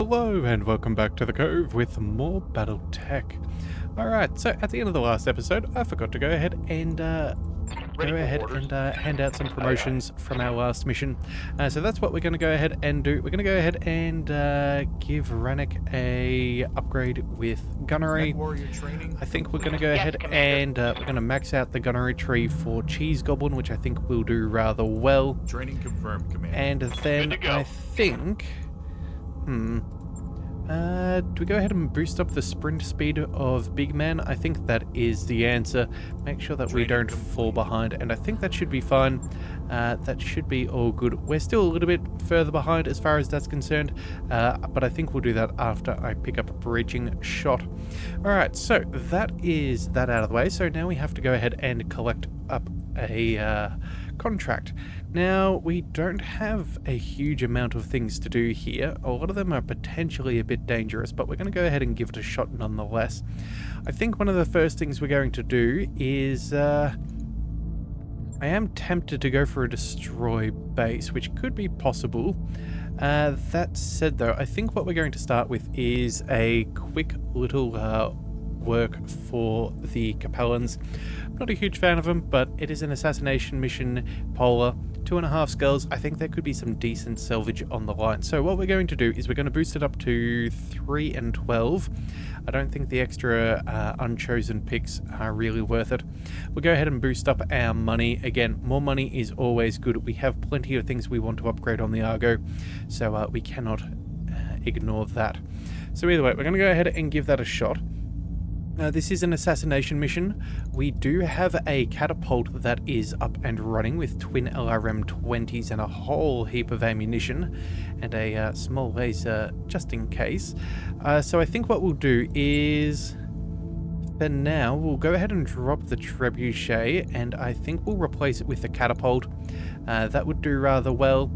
Hello and welcome back to the Cove with more BattleTech. Alright, so at the end of the last episode, I forgot to go ahead and hand out some promotions from our last mission. So that's what we're going to go ahead and do. We're going to go ahead and give Rannick a upgrade with gunnery. I think we're going to go ahead and we're going to max out the gunnery tree for Cheese Goblin, which I think will do rather well. Training confirmed, Commander. And then I think... do we go ahead and boost up the sprint speed of Big Man? I think that is the answer. Make sure that we don't fall behind, and I think that should be fine. That should be all good. We're still a little bit further behind as far as that's concerned, but I think we'll do that after I pick up a breaching shot. Alright, so that is that out of the way. So now we have to go ahead and collect up a contract. Now, we don't have a huge amount of things to do here. A lot of them are potentially a bit dangerous, but we're going to go ahead and give it a shot nonetheless. I think one of the first things we're going to do is... I am tempted to go for a destroy base, which could be possible. That said, though, I think what we're going to start with is a quick little work for the Capellans. I'm not a huge fan of them, but it is an assassination mission, polar, 2.5 skulls. I think there could be some decent salvage on the line. So what we're going to do is we're going to boost it up to 3 and 12. I don't think the extra unchosen picks are really worth it. We'll go ahead and boost up our money. Again, more money is always good. We have plenty of things we want to upgrade on the Argo, so we cannot ignore that. So either way, we're going to go ahead and give that a shot. This is an assassination mission. We do have a catapult that is up and running with twin LRM-20s and a whole heap of ammunition and a small laser just in case. So I think what we'll do is, for now, we'll go ahead and drop the trebuchet, and I think we'll replace it with the catapult. That would do rather well.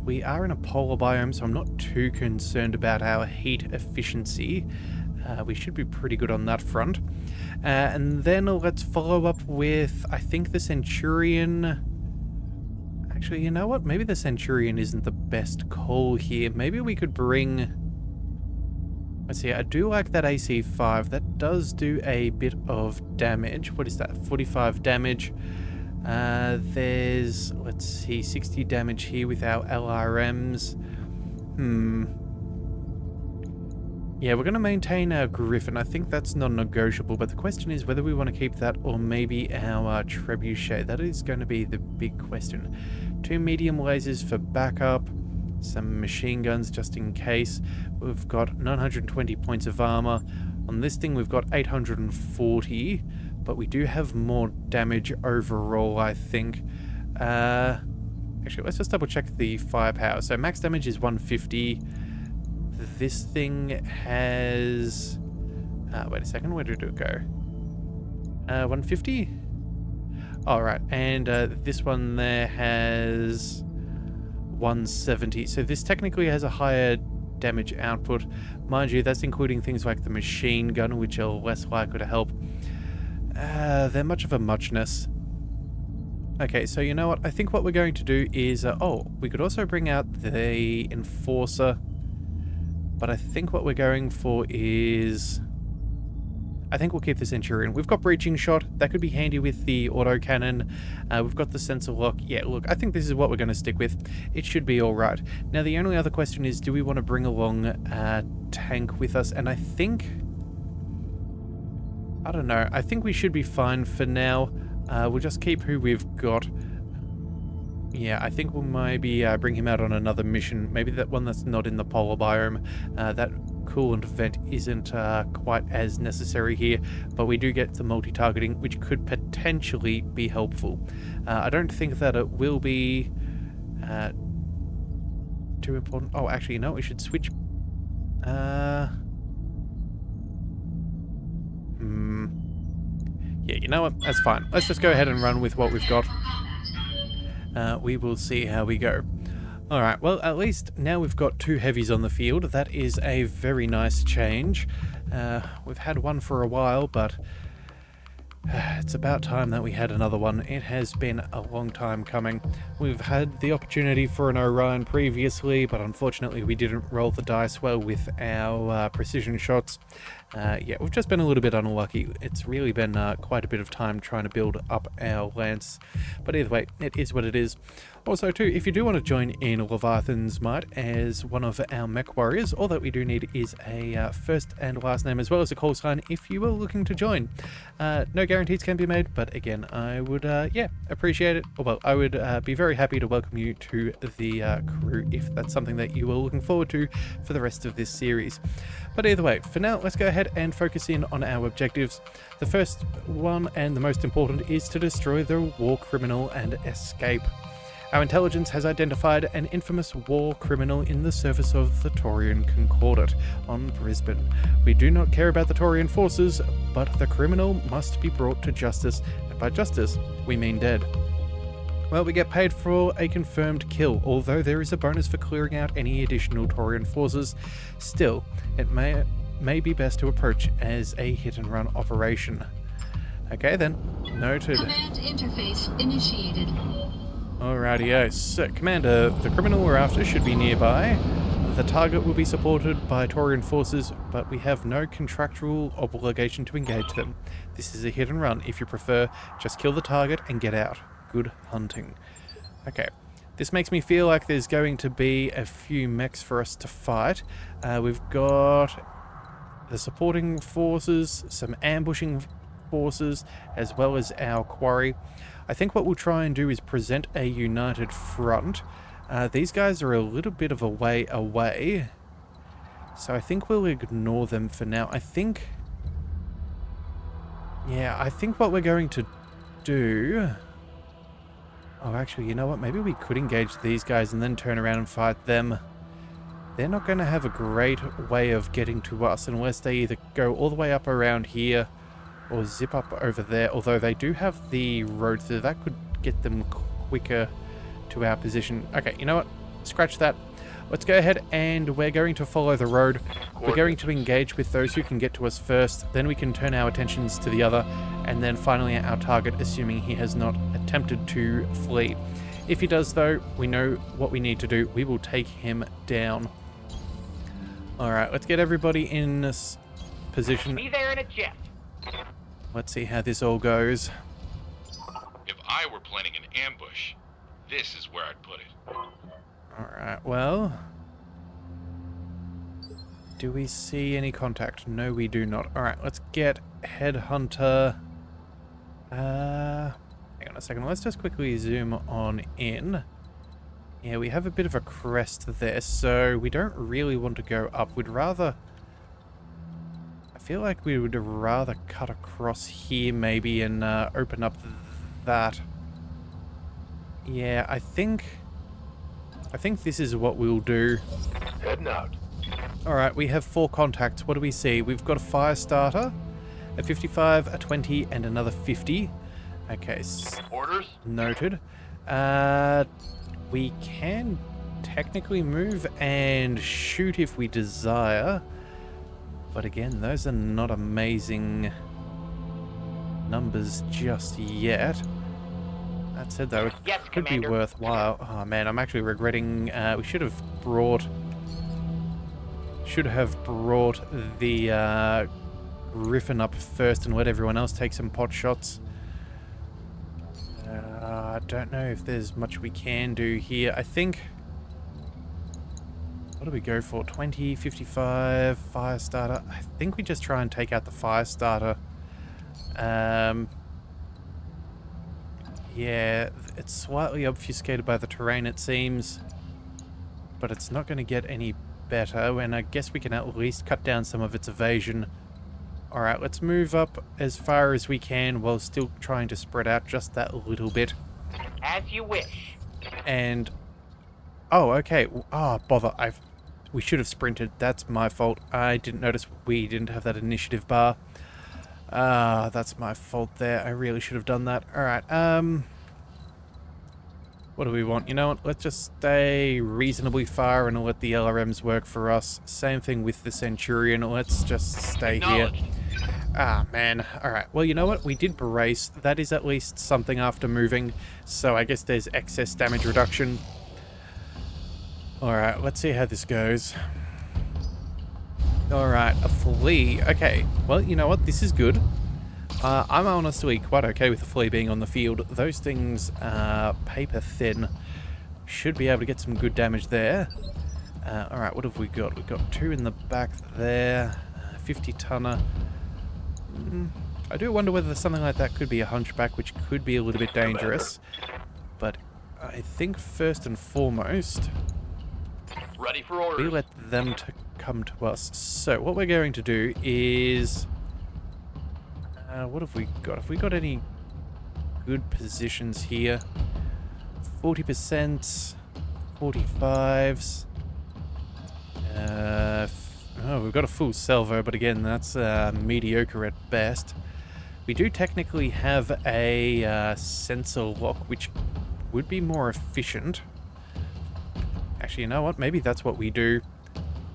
We are in a polar biome, so I'm not too concerned about our heat efficiency. We should be pretty good on that front. And then let's follow up with, I think, the Centurion. Actually, you know what? Maybe the Centurion isn't the best call here. Maybe we could bring... Let's see, I do like that AC-5. That does do a bit of damage. What is that? 45 damage. There's, let's see, 60 damage here with our LRMs. Yeah, we're going to maintain our Griffin. I think that's non-negotiable, but the question is whether we want to keep that or maybe our trebuchet. That is going to be the big question. 2 medium lasers for backup, some machine guns just in case. We've got 920 points of armor. On this thing we've got 840, but we do have more damage overall, I think. Actually, let's just double check the firepower. So max damage is 150. This thing has... wait a second, where did it go? 150? Alright, and this one there has 170. So this technically has a higher damage output. Mind you, that's including things like the machine gun, which are less likely to help. They're much of a muchness. Okay, so you know what? I think what we're going to do is... we could also bring out the Enforcer. But I think what we're going for is... I think we'll keep the Centurion. We've got Breaching Shot. That could be handy with the autocannon. We've got the Sensor Lock. Yeah, look, I think this is what we're going to stick with. It should be alright. Now, the only other question is, do we want to bring along a tank with us? And I think... I don't know. I think we should be fine for now. We'll just keep who we've got. Yeah, I think we'll maybe bring him out on another mission. Maybe that one that's not in the polar biome. That coolant vent isn't quite as necessary here, but we do get the multi-targeting, which could potentially be helpful. I don't think that it will be too important. Oh, actually, you know, we should switch. Yeah, you know what? That's fine. Let's just go ahead and run with what we've got. We will see how we go. Alright, well, at least now we've got 2 heavies on the field. That is a very nice change. We've had one for a while, but It's about time that we had another one. It has been a long time coming. We've had the opportunity for an Orion previously, but unfortunately we didn't roll the dice well with our precision shots. Yeah, we've just been a little bit unlucky. It's really been quite a bit of time trying to build up our lance. But either way, it is what it is. Also too, if you do want to join in Leviathan's Might as one of our mech warriors, all that we do need is a first and last name as well as a call sign if you are looking to join. No guarantees can be made, but again, I would yeah, appreciate it. Well, I would be very happy to welcome you to the crew if that's something that you are looking forward to for the rest of this series. But either way, for now, let's go ahead and focus in on our objectives. The first one and the most important is to destroy the war criminal and escape. Our intelligence has identified an infamous war criminal in the service of the Taurian Concordat on Brisbane. We do not care about the Taurian forces, but the criminal must be brought to justice, and by justice, we mean dead. Well, we get paid for a confirmed kill, although there is a bonus for clearing out any additional Taurian forces. Still, it may be best to approach as a hit-and-run operation. Okay then, noted. Command interface initiated. Alrighty-o. So, Commander, the criminal we're after should be nearby. The target will be supported by Taurian forces, but we have no contractual obligation to engage them. This is a hit and run. If you prefer, just kill the target and get out. Good hunting. Okay. This makes me feel like there's going to be a few mechs for us to fight. We've got the supporting forces, some ambushing forces, as well as our quarry. I think what we'll try and do is present a united front. These guys are a little bit of a way away, so I think we'll ignore them for now. I think what we're going to do... Oh, actually, you know what? Maybe we could engage these guys and then turn around and fight them. They're not going to have a great way of getting to us unless they either go all the way up around here or zip up over there, although they do have the road through. That could get them quicker to our position. Okay, you know what? Scratch that. Let's go ahead and we're going to follow the road. We're going to engage with those who can get to us first, then we can turn our attentions to the other, and then finally our target, assuming he has not attempted to flee. If he does though, we know what we need to do. We will take him down. Alright, let's get everybody in this position. Be there in a jiff. Let's see how this all goes. If I were planning an ambush, this is where I'd put it. Alright, well... Do we see any contact? No, we do not. Alright, let's get Headhunter... hang on a second. Let's just quickly zoom on in. Yeah, we have a bit of a crest there, so we don't really want to go up. We'd rather... I feel like we would rather cut across here maybe and open up that. Yeah, I think this is what we'll do. Heading out. Alright, we have 4 contacts. What do we see? We've got a fire starter, a 55, a 20, and another 50. Okay, Orders? noted. We can technically move and shoot if we desire. But again, those are not amazing numbers just yet. That said, though, it Yes, could Commander. be worthwhile. Oh man, I'm actually regretting. We should have brought the Griffin up first and let everyone else take some pot shots. I don't know if there's much we can do here. I think... What do we go for? 20, 55, fire starter. I think we just try and take out the fire starter. Yeah, it's slightly obfuscated by the terrain, it seems. But it's not going to get any better, and I guess we can at least cut down some of its evasion. Alright, let's move up as far as we can while still trying to spread out just that little bit. As you wish. And... Oh, okay. Oh, bother. We should have sprinted. That's my fault. I didn't notice we didn't have that initiative bar. That's my fault there. I really should have done that. Alright, what do we want? You know what? Let's just stay reasonably far and let the LRMs work for us. Same thing with the Centurion. Let's just stay here. Ah, man. Alright, well, you know what? We did brace. That is at least something after moving, so I guess there's excess damage reduction. Alright, let's see how this goes. Alright, a flea. Okay, well, you know what? This is good. I'm honestly quite okay with the flea being on the field. Those things are paper thin. Should be able to get some good damage there. Alright, what have we got? We've got 2 in the back there. 50 tonner. I do wonder whether something like that could be a hunchback, which could be a little bit dangerous. But I think first and foremost, Ready for orders. we let them to come to us. So what we're going to do is... what have we got? Have we got any good positions here? 40%, 45s. Oh, we've got a full salvo, but again, that's mediocre at best. We do technically have a sensor lock, which would be more efficient. Actually, you know what? Maybe that's what we do.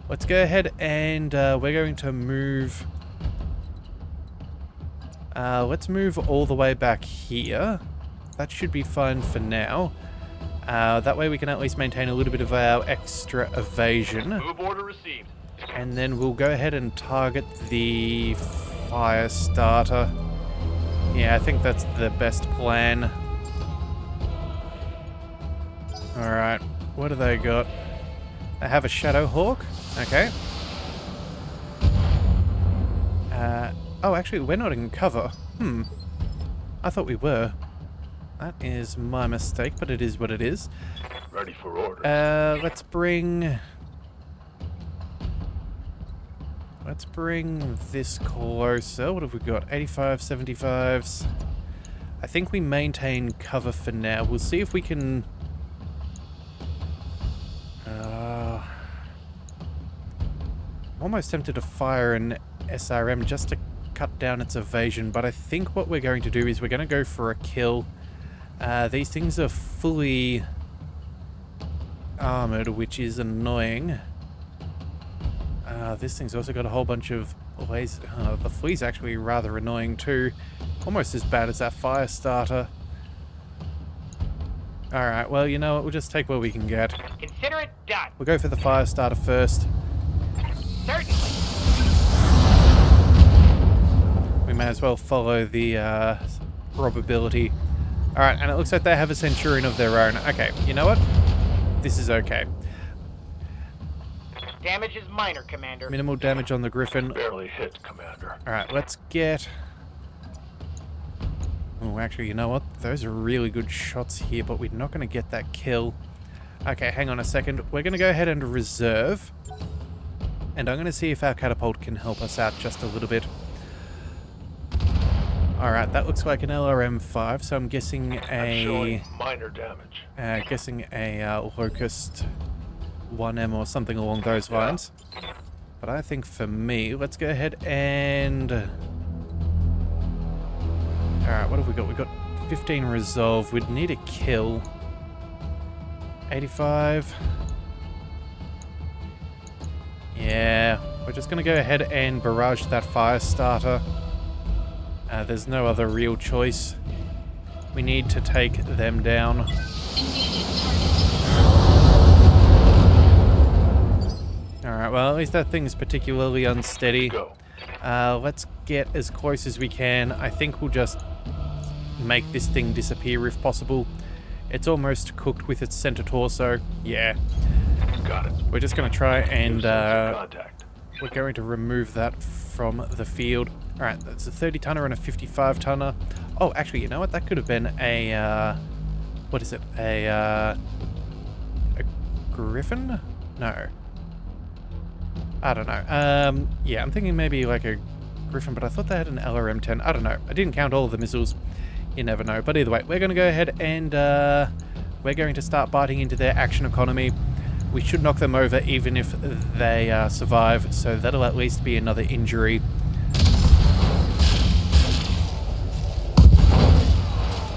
Let's go ahead and we're going to move... let's move all the way back here. That should be fine for now. That way we can at least maintain a little bit of our extra evasion. Move order received. And then we'll go ahead and target the fire starter. Yeah, I think that's the best plan. Alright, what do they got? They have a Shadow Hawk. Okay. Oh, actually, we're not in cover. I thought we were. That is my mistake, but it is what it is. Ready for orders. Let's bring this closer. What have we got? 85, 75s. I think we maintain cover for now. We'll see if we can... I'm almost tempted to fire an SRM just to cut down its evasion, but I think what we're going to do is we're going to go for a kill. These things are fully armored, which is annoying. This thing's also got a whole bunch of laser... the flea's actually rather annoying too. Almost as bad as that fire starter. Alright, well, you know what? We'll just take what we can get. Consider it done. We'll go for the fire starter first. Certainly. We may as well follow the probability. Alright, and it looks like they have a Centurion of their own. Okay, you know what? This is okay. Damage is minor, Commander. Minimal damage on the Griffin. Barely hit, Commander. Alright, let's get... Oh, actually, you know what? Those are really good shots here, but we're not going to get that kill. Okay, hang on a second. We're going to go ahead and reserve. And I'm going to see if our catapult can help us out just a little bit. Alright, that looks like an LRM-5, so I'm guessing I'm showing minor damage. guessing a Locust 1M or something along those lines. But I think for me, let's go ahead and... Alright, what have we got? We've got 15 resolve. We'd need a kill. 85. Yeah, we're just going to go ahead and barrage that fire starter. There's no other real choice. We need to take them down. Alright, well, at least that thing's particularly unsteady. Go. Let's get as close as we can. I think we'll just make this thing disappear if possible. It's almost cooked with its center torso. Yeah. Got it. We're just going to try and... Contact. we're going to remove that from the field. Alright, that's a 30 tonner and a 55 tonner. Oh, actually, you know what? That could have been a, what is it? A Griffin? No. I don't know. Yeah, I'm thinking maybe like a Griffin, but I thought they had an LRM-10. I don't know. I didn't count all of the missiles. You never know. But either way, we're going to go ahead and we're going to start biting into their action economy. We should knock them over even if they survive, so that'll at least be another injury.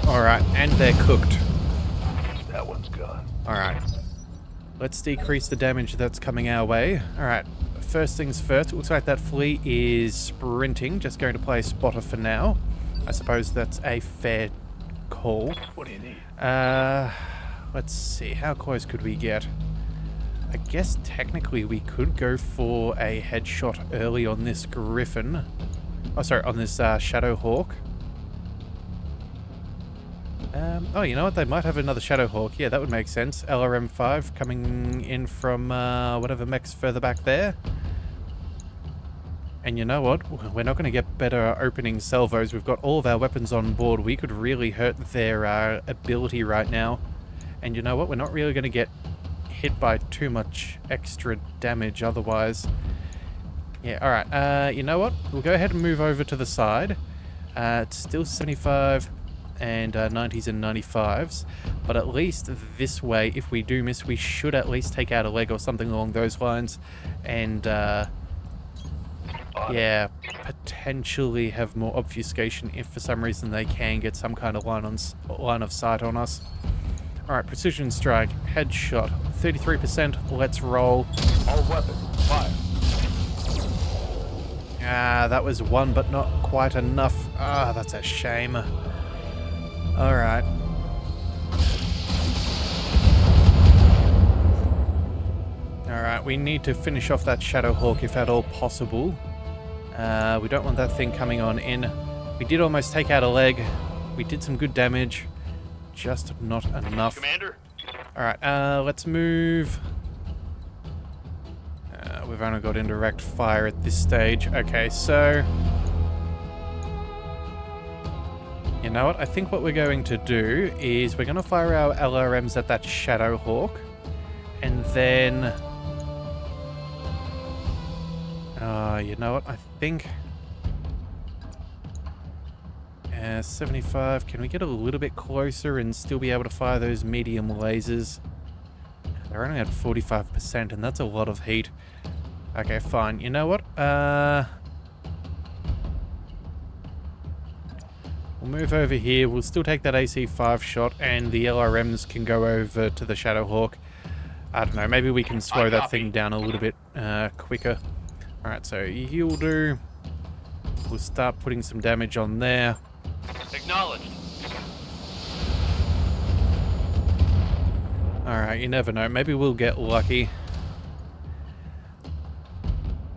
Alright, and they're cooked. That one's gone. Alright. Let's decrease the damage that's coming our way. Alright, first things first. It looks like that flea is sprinting. Just going to play spotter for now. I suppose that's a fair call. What do you need? Let's see. How close could we get? I guess technically we could go for a headshot early on this Griffin. Oh, sorry, on this Shadow Hawk. Oh, you know what? They might have another Shadow Hawk. Yeah, that would make sense. LRM-5 coming in from whatever mech's further back there. And you know what? We're not going to get better opening salvos. We've got all of our weapons on board. We could really hurt their ability right now. And you know what? We're not really going to get hit by too much extra damage otherwise. Yeah, alright. You know what? We'll go ahead and move over to the side. It's still 75 and 90s and 95s. But at least this way, if we do miss, we should at least take out a leg or something along those lines. And, yeah, potentially have more obfuscation if for some reason they can get some kind of line of sight on us. Alright, precision strike, headshot, 33%, let's roll. All weapons, fire. Ah, that was one, but not quite enough. Ah, that's a shame. Alright. Alright, we need to finish off that Shadow Hawk if at all possible. We don't want that thing coming on in. We did almost take out a leg. We did some good damage. Just not enough. Commander? Alright, let's move. We've only got indirect fire at this stage. Okay, so... You know what? I think what we're going to do is we're going to fire our LRMs at that Shadow Hawk. And then... you know what? I think... 75. Can we get a little bit closer and still be able to fire those medium lasers? They're only at 45%, and that's a lot of heat. Okay, fine. You know what? We'll move over here. We'll still take that AC5 shot, and the LRMs can go over to the Shadow Hawk. I don't know. Maybe we can slow that thing down a little bit quicker. Alright, so you'll do. We'll start putting some damage on there. Acknowledged. Alright, you never know. Maybe we'll get lucky.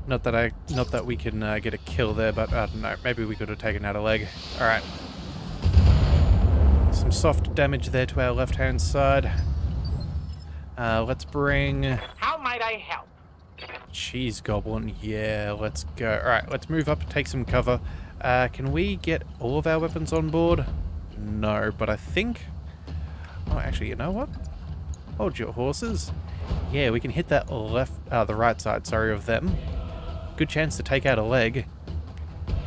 Not that we can get a kill there, but I don't know. Maybe we could have taken out a leg. Alright. Some soft damage there to our left-hand side. Let's bring... How might I help? Cheese Goblin. Yeah, let's go. Alright, let's move up, take some cover. Can we get all of our weapons on board? No, but I think... Oh, actually, you know what? Hold your horses. Yeah, we can hit that the right side, sorry, of them. Good chance to take out a leg.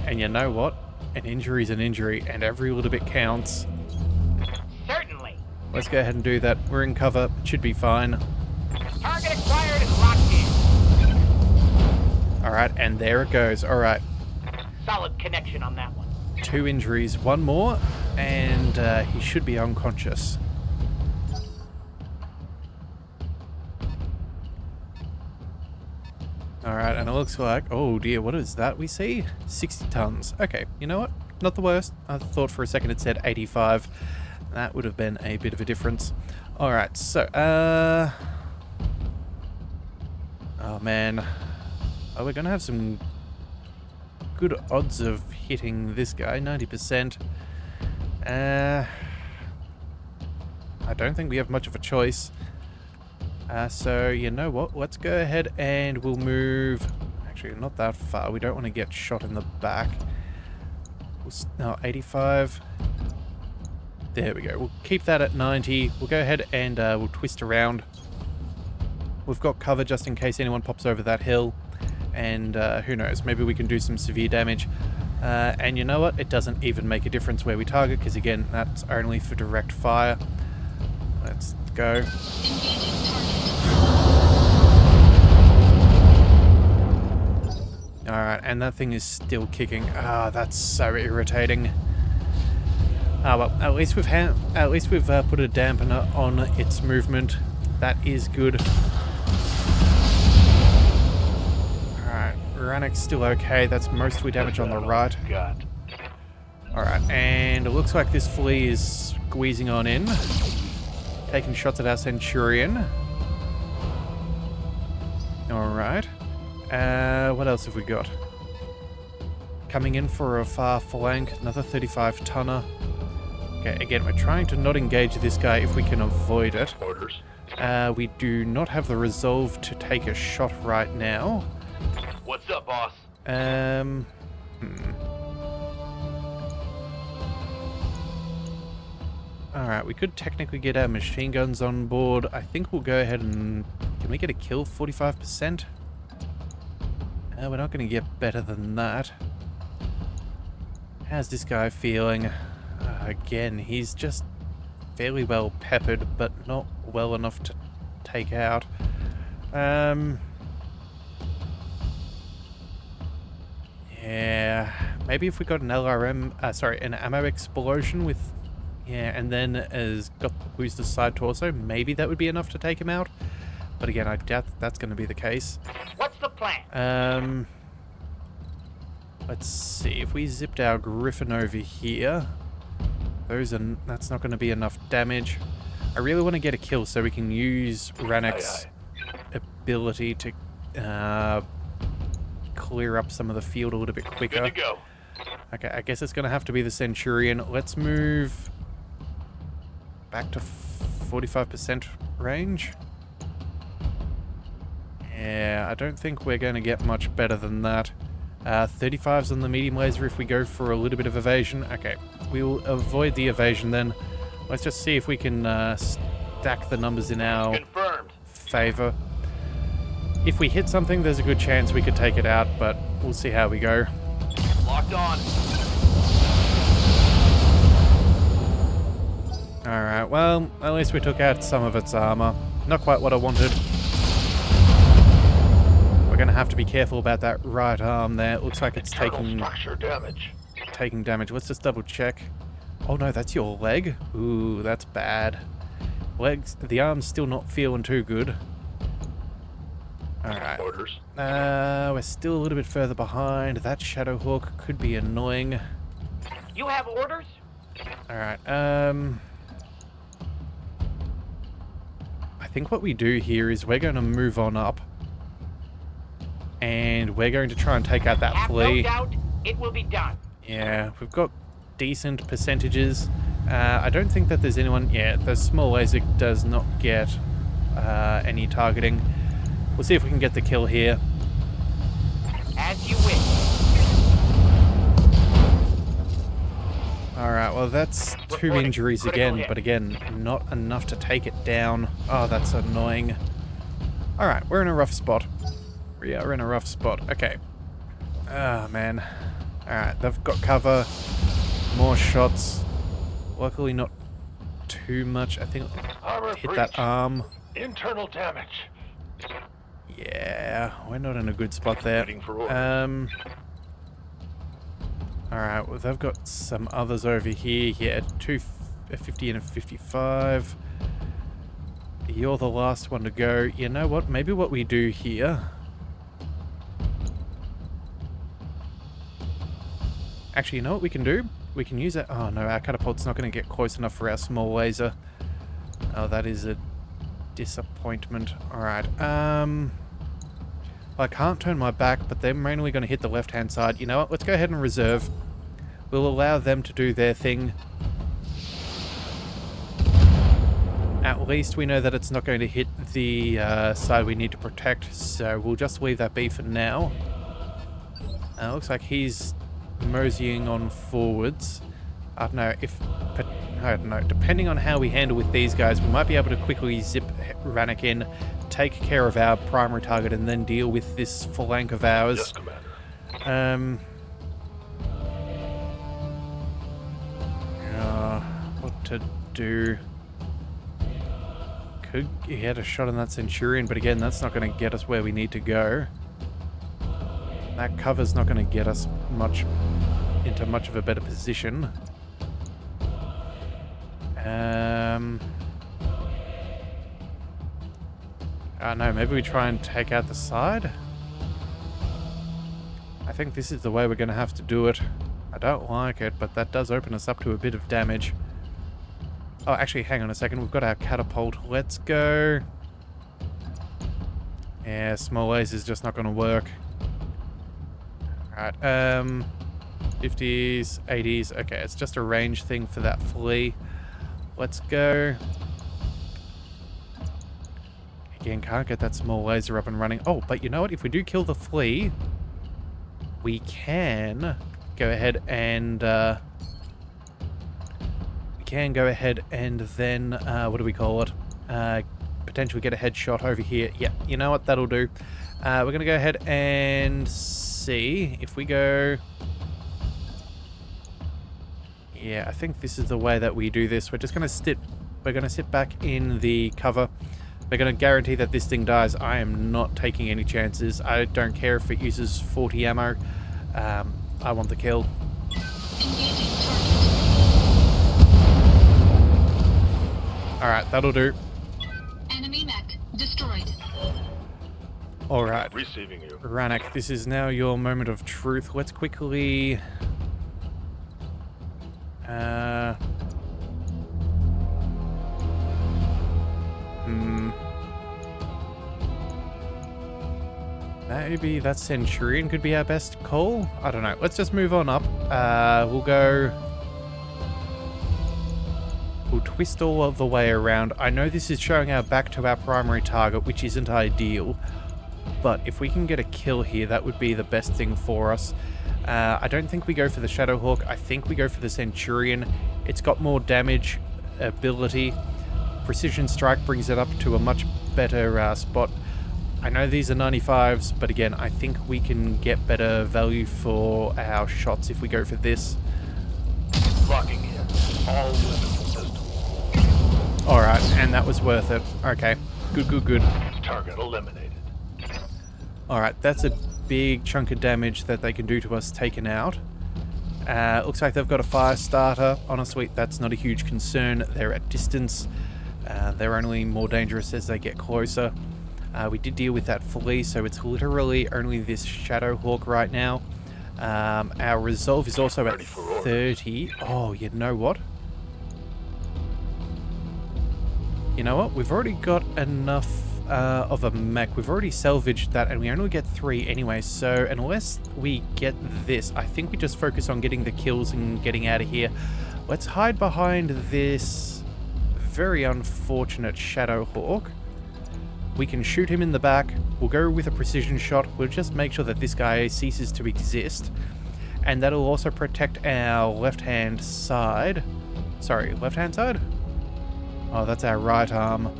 And you know what? An injury's an injury, and every little bit counts. Certainly. Let's go ahead and do that. We're in cover. It should be fine. Target acquired and locked in. Alright, and there it goes. Alright. Solid connection on that one. 2 injuries. One more, and he should be unconscious. Alright, and it looks like... Oh dear, what is that we see? 60 tons. Okay, you know what? Not the worst. I thought for a second it said 85. That would have been a bit of a difference. Alright, so... Oh man. Oh, we're going to have some good odds of hitting this guy. 90%. I don't think we have much of a choice. So, you know what? Let's go ahead and we'll move... Actually, not that far. We don't want to get shot in the back. No, 85. There we go. We'll keep that at 90. We'll go ahead and we'll twist around. We've got cover just in case anyone pops over that hill. And who knows? Maybe we can do some severe damage. And you know what? It doesn't even make a difference where we target, because again, that's only for direct fire. Let's go. Engaging target. Alright, and that thing is still kicking. Ah, that's so irritating. Ah, well, at least we've put a dampener on its movement. That is good. Rannoch's still okay. That's mostly damage on the right. Got. Alright, and it looks like this flea is squeezing on in. Taking shots at our Centurion. Alright. What else have we got? Coming in for a far flank, another 35 tonner. Okay, again, we're trying to not engage this guy if we can avoid it. Orders. We do not have the resolve to take a shot right now. What's up, boss? Alright, we could technically get our machine guns on board. I think we'll go ahead and... Can we get a kill 45%? We're not going to get better than that. How's this guy feeling? Again, he's just fairly well peppered, but not well enough to take out. Yeah, maybe if we got an LRM, an ammo explosion with, yeah, and then lose the side torso, maybe that would be enough to take him out. But again, I doubt that's going to be the case. What's the plan? Let's see, if we zipped our Griffin over here, that's not going to be enough damage. I really want to get a kill so we can use Rannoch's ability to clear up some of the field a little bit quicker. Good to go. Okay, I guess it's going to have to be the Centurion. Let's move back to 45% range. Yeah, I don't think we're going to get much better than that. 35's on the medium laser if we go for a little bit of evasion. Okay, we'll avoid the evasion then. Let's just see if we can stack the numbers in our favor. If we hit something, there's a good chance we could take it out, but we'll see how we go. Locked on. Alright, well, at least we took out some of its armor. Not quite what I wanted. We're going to have to be careful about that right arm there. It looks like it's taking damage. Let's just double check. Oh no, that's your leg? Ooh, that's bad. The arm's still not feeling too good. Alright. Orders. We're still a little bit further behind. That Shadowhawk could be annoying. You have orders? Alright, I think what we do here is we're going to move on up. And we're going to try and take out that Have flea. no doubt it will be done. Yeah, we've got decent percentages. I don't think that there's anyone... Yeah, the small laser does not get any targeting. We'll see if we can get the kill here. As you wish. Alright, well that's two Reporting. injuries Critical again, hit. but again, not enough to take it down. Oh, that's annoying. Alright, we're in a rough spot. We are in a rough spot. Okay. Ah, man. Alright, they've got cover. More shots. Luckily not too much. I think Armor hit that arm. Internal damage. Yeah, we're not in a good spot there. Waiting for orders. Alright, well they've got some others over here. Yeah, a 50 and a 55. You're the last one to go. You know what? Maybe what we do here... Actually, you know what we can do? We can use it. Oh no, our catapult's not going to get close enough for our small laser. Oh, that is a disappointment. Alright, I can't turn my back, but they're mainly going to hit the left-hand side. You know what? Let's go ahead and reserve. We'll allow them to do their thing. At least we know that it's not going to hit the side we need to protect, so we'll just leave that be for now. Looks like he's moseying on forwards. I don't know, depending on how we handle with these guys, we might be able to quickly zip Rannoch in, take care of our primary target, and then deal with this flank of ours. Yes, Commander. What to do? Could get a shot on that Centurion, but again, that's not going to get us where we need to go. That cover's not going to get us into much of a better position. I don't know, maybe we try and take out the side? I think this is the way we're going to have to do it. I don't like it, but that does open us up to a bit of damage. Oh, actually, hang on a second. We've got our catapult. Let's go. Yeah, small laser is just not going to work. Alright, 50s, 80s. Okay, it's just a range thing for that flea. Let's go. Again, can't get that small laser up and running. Oh, but you know what? If we do kill the flea, we can go ahead and then what do we call it? Potentially get a headshot over here. Yeah, you know what? That'll do. We're gonna go ahead and see if we go. Yeah, I think this is the way that we do this. We're just gonna sit. We're gonna sit back in the cover. We're gonna guarantee that this thing dies. I am not taking any chances. I don't care if it uses 40 ammo. I want the kill. Engaging target. Alright, that'll do. Enemy mech destroyed. Alright. Receiving you. Ranek, this is now your moment of truth. Let's quickly... Maybe that Centurion could be our best call? I don't know. Let's just move on up. We'll go... We'll twist all of the way around. I know this is showing our back to our primary target, which isn't ideal. But if we can get a kill here, that would be the best thing for us. I don't think we go for the Shadowhawk. I think we go for the Centurion. It's got more damage ability. Precision Strike brings it up to a much better spot. I know these are 95s, but again, I think we can get better value for our shots if we go for this. Locking in. All weapons systems. Alright, and that was worth it. Okay, good. Target eliminated. Alright, that's a big chunk of damage that they can do to us taken out. Looks like they've got a fire starter. Honestly, that's not a huge concern. They're at distance. They're only more dangerous as they get closer. We did deal with that fully, so it's literally only this Shadowhawk right now. Our resolve is also at 30. Oh, you know what? You know what? We've already got enough of a mech. We've already salvaged that, and we only get 3 anyway. So unless we get this, I think we just focus on getting the kills and getting out of here. Let's hide behind this very unfortunate Shadowhawk. We can shoot him in the back. We'll go with a precision shot. We'll just make sure that this guy ceases to exist. And that'll also protect our left-hand side. Sorry, left-hand side? Oh, that's our right arm.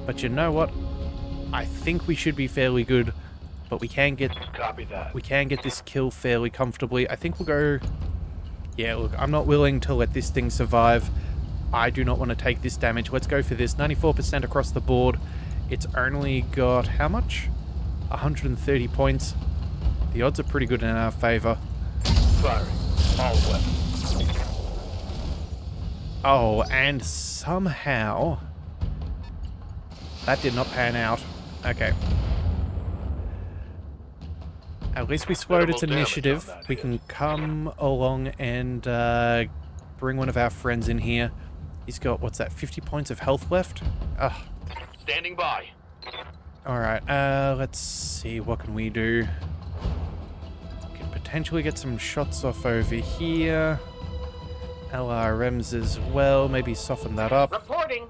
But you know what? I think we should be fairly good. But we can get... Copy that. We can get this kill fairly comfortably. I think we'll go... Yeah, look, I'm not willing to let this thing survive. I do not want to take this damage. Let's go for this. 94% across the board. It's only got, how much? 130 points. The odds are pretty good in our favor. Firing. All weapons. Oh, and somehow... That did not pan out. Okay. At least we slowed its initiative. We can come along and bring one of our friends in here. He's got, what's that, 50 points of health left? Ugh. Standing by. Alright, let's see, what can we do? We can potentially get some shots off over here. LRMs as well, maybe soften that up. Reporting.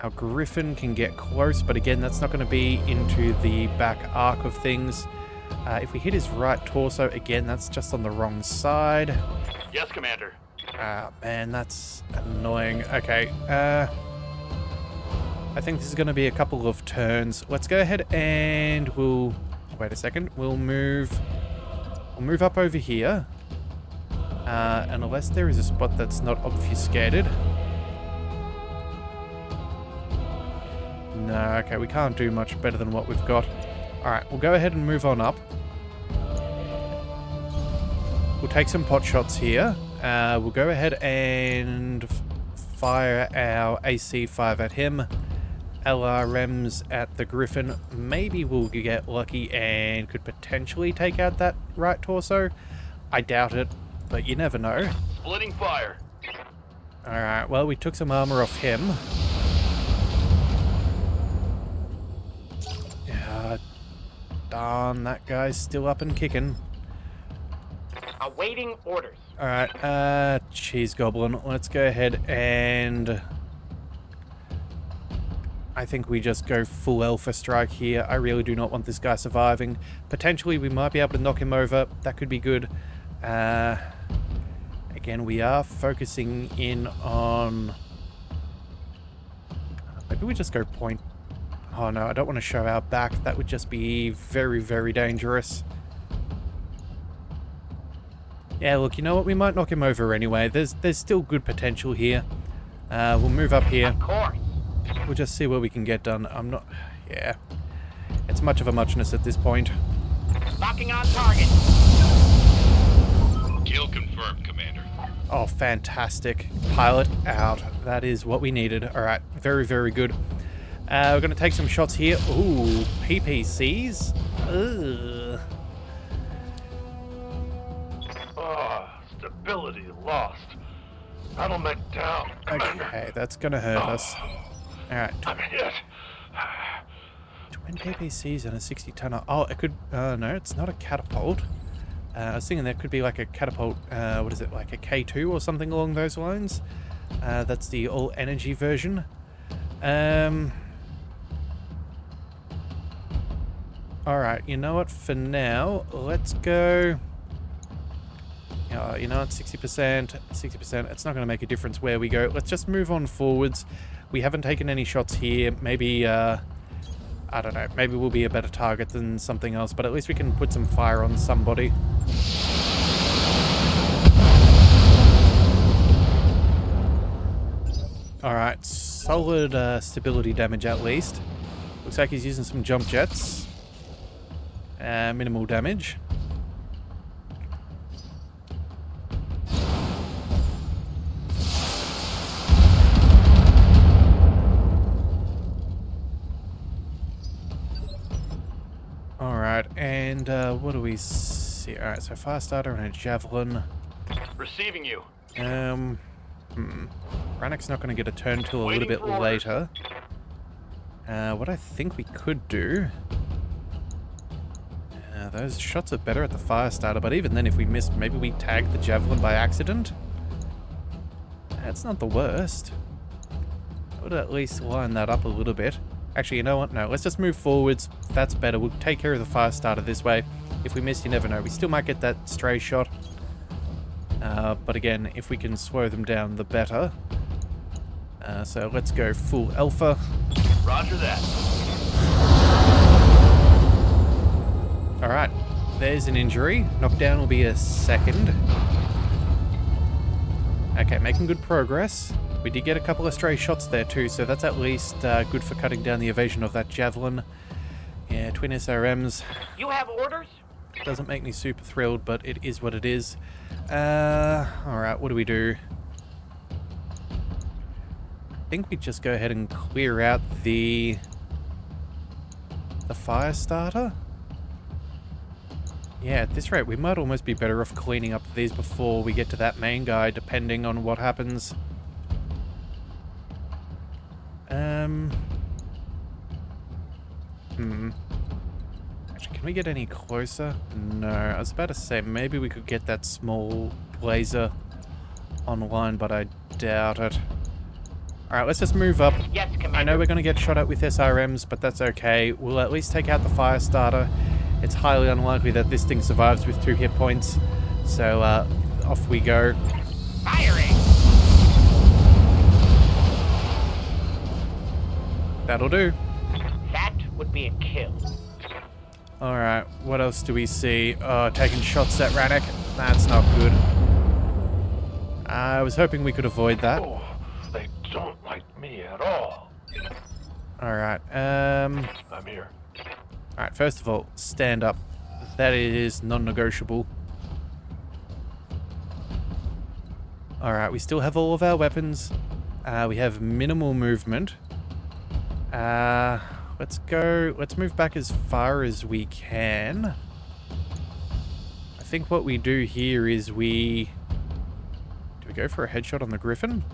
Our Griffin can get close, but again, that's not going to be into the back arc of things. If we hit his right torso, again, that's just on the wrong side. Yes, Commander. Man, that's annoying. Okay, I think this is going to be a couple of turns. Let's go ahead and we'll... Wait a second. We'll move up over here. And unless there is a spot that's not obfuscated. No, okay, we can't do much better than what we've got. Alright, we'll go ahead and move on up. We'll take some pot shots here. We'll go ahead and fire our AC-5 at him. LRMs at the Griffin. Maybe we'll get lucky and could potentially take out that right torso. I doubt it, but you never know. Splitting fire. Alright, well, we took some armor off him. Darn, that guy's still up and kicking. Awaiting orders. Alright, Cheese Goblin, let's go ahead and... I think we just go full Alpha Strike here. I really do not want this guy surviving. Potentially, we might be able to knock him over. That could be good. Again, we are focusing in on... Maybe we just go point... Oh no, I don't want to show our back. That would just be very, very dangerous. Yeah, look, you know what? We might knock him over anyway. There's still good potential here. We'll move up here. Of course. We'll just see what we can get done. I'm not... Yeah. It's much of a muchness at this point. Locking on target. Kill confirmed, Commander. Oh, fantastic. Pilot out. That is what we needed. Alright, very, very good. We're going to take some shots here. Ooh, PPCs? Ugh. Stability lost. Battlemech down. Commander. Okay, that's going to hurt us. Alright. I'm hit. Twin PPCs and a 60-tonner. Oh, it could... no, it's not a catapult. I was thinking that could be like a catapult... what is it? Like a K2 or something along those lines. That's the all-energy version. Alright, you know what? For now, let's go... you know what? 60%, 60%. It's not going to make a difference where we go. Let's just move on forwards. We haven't taken any shots here. Maybe, I don't know. Maybe we'll be a better target than something else, but at least we can put some fire on somebody. Alright, solid stability damage at least. Looks like he's using some jump jets. Minimal damage. Alright, and what do we see? Alright, so fire starter and a javelin. Receiving you. Rannoch's not going to get a turn till a little bit later. What I think we could do... those shots are better at the fire starter, but even then if we miss, maybe we tag the javelin by accident. That's not the worst. I would at least line that up a little bit. Actually, you know what? No, let's just move forwards. That's better. We'll take care of the fire starter this way. If we miss, you never know. We still might get that stray shot. But again, if we can slow them down, the better. So let's go full alpha. Roger that. Alright, there's an injury. Knockdown will be a second. Okay, making good progress. We did get a couple of stray shots there too, so that's at least good for cutting down the evasion of that javelin. Yeah, twin SRMs. You have orders? Doesn't make me super thrilled, but it is what it is. Alright, what do we do? I think we just go ahead and clear out the fire starter. Yeah, at this rate, we might almost be better off cleaning up these before we get to that main guy, depending on what happens. Actually, can we get any closer? No, I was about to say maybe we could get that small blazer online, but I doubt it. Alright, let's just move up. Yes, Commander. I know we're going to get shot at with SRMs, but that's okay. We'll at least take out the fire starter. It's highly unlikely that this thing survives with 2 hit points. So, off we go. Firing! That'll do. That would be a kill. Alright, what else do we see? Taking shots at Rannoch. That's not good. I was hoping we could avoid that. Oh, they don't like me at all. Alright, I'm here. Alright, first of all, stand up. That is non-negotiable. Alright, we still have all of our weapons. We have minimal movement. Let's go. Let's move back as far as we can. I think what we do here is do we go for a headshot on the Griffin?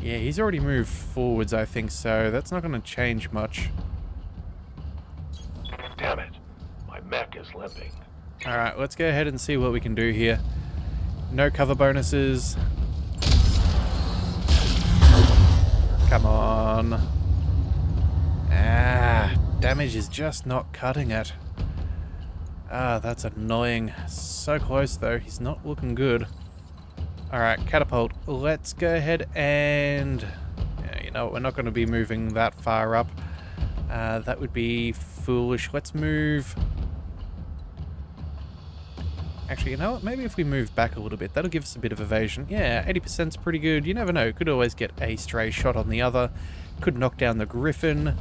Yeah, he's already moved forwards, I think, so that's not going to change much. Damn it. My mech is limping. Alright, let's go ahead and see what we can do here. No cover bonuses. Come on. Damage is just not cutting it. That's annoying. So close though, he's not looking good. Alright, catapult. Let's go ahead and... Yeah, you know what, we're not going to be moving that far up. That would be foolish. Let's move... Actually, you know what? Maybe if we move back a little bit, that'll give us a bit of evasion. Yeah, 80%'s pretty good. You never know. Could always get a stray shot on the other. Could knock down the Griffin.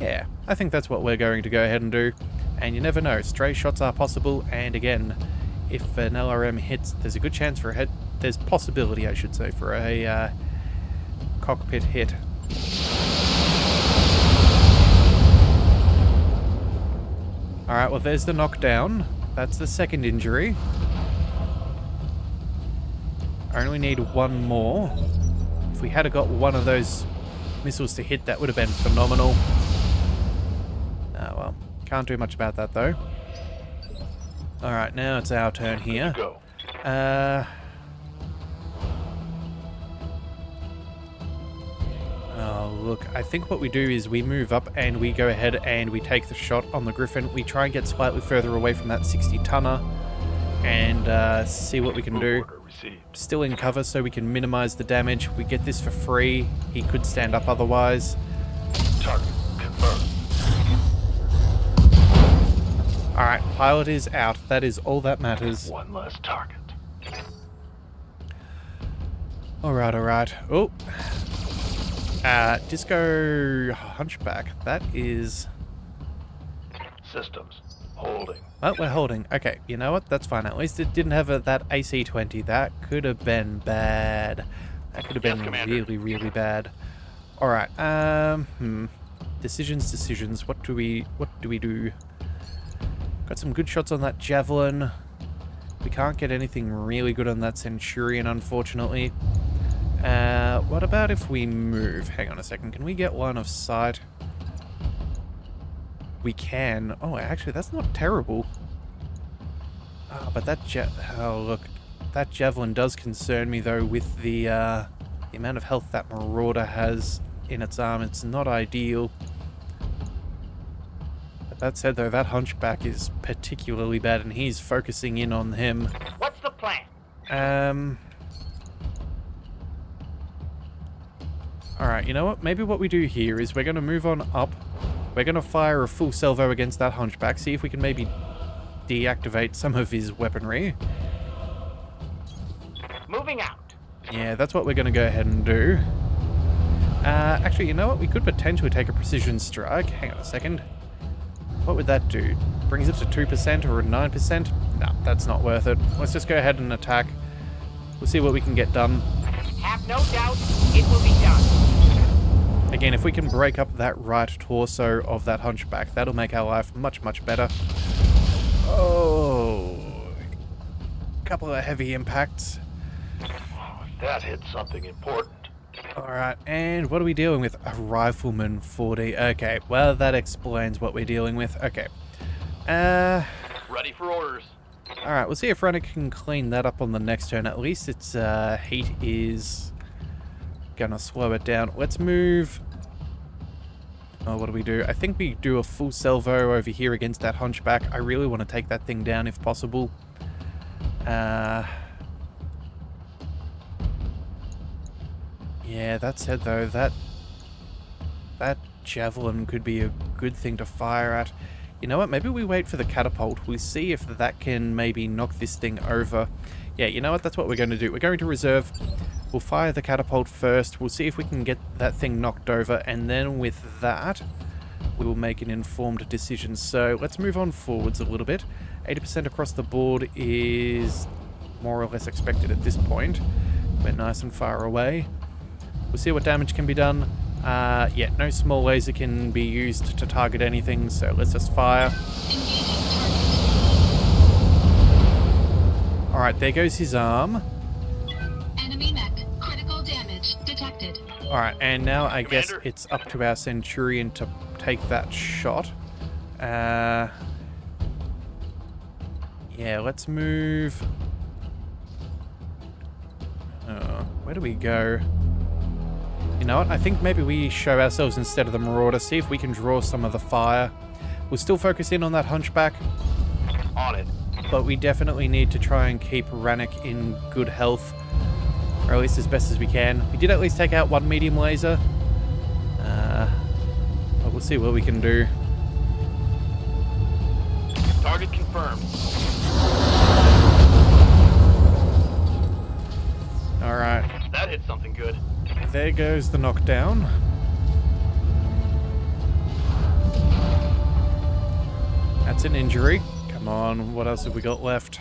Yeah, I think that's what we're going to go ahead and do. And you never know. Stray shots are possible. And again, if an LRM hits, there's a good chance for a hit. There's possibility, I should say, for a cockpit hit. Alright, well, there's the knockdown. That's the second injury. I only need one more. If we had got one of those missiles to hit, that would have been phenomenal. Oh well, can't do much about that though. Alright, now it's our turn here. Go. Oh, look, I think what we do is we move up and we go ahead and we take the shot on the Griffin. We try and get slightly further away from that 60-tonner and see what we can do. Order received. Still in cover so we can minimize the damage. We get this for free. He could stand up otherwise. Target confirmed. Alright, pilot is out. That is all that matters. One less target. Alright. Oh. Disco Hunchback. That is... Systems. Holding. Oh, we're holding. Okay, you know what? That's fine. At least it didn't have that AC-20. That could have been bad. That could have been really, really bad. Alright, Decisions. What do we do? Got some good shots on that Javelin. We can't get anything really good on that Centurion, unfortunately. What about if we move? Hang on a second. Can we get line of sight? We can. Oh, actually, that's not terrible. But that oh, look. That Javelin does concern me, though, with the amount of health that Marauder has in its arm. It's not ideal. But that said, though, that Hunchback is particularly bad, and he's focusing in on him. What's the plan? Alright, you know what? Maybe what we do here is we're going to move on up. We're going to fire a full salvo against that Hunchback, see if we can maybe deactivate some of his weaponry. Moving out. Yeah, that's what we're going to go ahead and do. Actually, you know what? We could potentially take a precision strike. Hang on a second. What would that do? Brings it to 2% or a 9%? No, that's not worth it. Let's just go ahead and attack. We'll see what we can get done. Have no doubt it will be done. Again, if we can break up that right torso of that Hunchback, that'll make our life much, much better. Oh, couple of heavy impacts. That hit something important. Alright, and what are we dealing with? A Rifleman 40. Okay, well, that explains what we're dealing with. Okay. Ready for orders. Alright, we'll see if Renner can clean that up on the next turn. At least its heat is gonna slow it down. Let's move... Oh, what do we do? I think we do a full salvo over here against that Hunchback. I really want to take that thing down if possible. Yeah, that said though, that Javelin could be a good thing to fire at. You know what, maybe we wait for the catapult. We'll see if that can maybe knock this thing over. Yeah, you know what, that's what we're going to do. We're going to reserve. We'll fire the catapult first. We'll see if we can get that thing knocked over, and then with that, we will make an informed decision. So let's move on forwards a little bit. 80% across the board is more or less expected at this point. We're nice and far away. We'll see what damage can be done. Yeah, no small laser can be used to target anything, so let's just fire. Engaging target. Alright, there goes his arm. Enemy mech. Critical damage detected. Alright, and now I guess Commander? it's up to our Centurion to take that shot. Yeah, let's move. Where do we go? You know what? I think maybe we show ourselves instead of the Marauder, see if we can draw some of the fire. We'll still focus in on that Hunchback, On it. but we definitely need to try and keep Rannick in good health, or at least as best as we can. We did at least take out one medium laser, but we'll see what we can do. Target confirmed. Alright, That hit something good. there goes the knockdown. That's an injury. Come on, what else have we got left?